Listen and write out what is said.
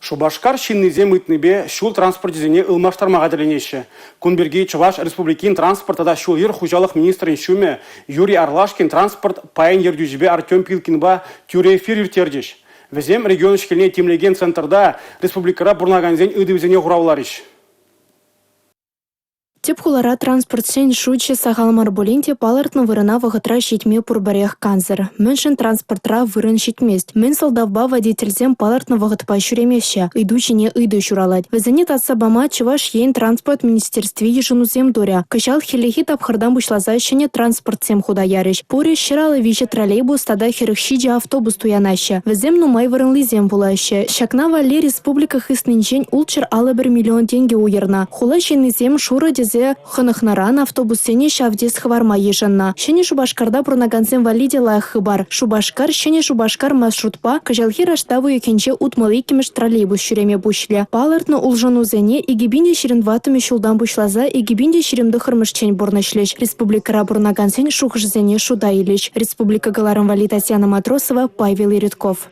Шубашкар шиннизе мытныбе шул транспортизене ылмаштармага деленеші. Кунберги Чуваш Республикин транспортада шул ер хужалық министрин шуме Юрий Арлашкин транспорт паян ердюжбе Артем Пилкинба тюре эфир иртердеш. Везем регион шкельне темлеген центрда республикара бурнаганзен ыдывзене хураулариш. Тепхулара транспорт сен шуче сагалмар боленте палартны вырына вағытра щитме пурбарех канзер. Міншін транспортра вырын щитмест. Мен солдавба водительзем палартны вағытпа шуремеща. Идучине иду шуралать. Везенет отсабама Чуваш ейн транспорт министерстве еженузем доря. Кышал хелехи тапхардан бушлаза щене транспорт сем худа ярыш. Пуре щиралы виче троллейбус тада херехшиджи автобус туянаща. Везем нумай вырынлизем булаща. Шакна вале республиках иснинчен улчыр алы 1 миллион тенге уерна. Хула щеннизем шура хынахнаран автобусене шавдес хварма ежанна. Шене Шубашкарда пронагансен валиде лайх хыбар. Шубашкар, шене Шубашкар маршрутпа, кажалхи раштаву екенче утмалыкимеш троллейбус шуреме бушле. Палартны улжанузене игибинде ширинватыме шулдан бушлаза игибинде ширимды хырмышчен борнышлеш. Республикара пронагансен шухжзене шуда илеш. Республика галарым вали Татьяна Матросова, Павел Иридков.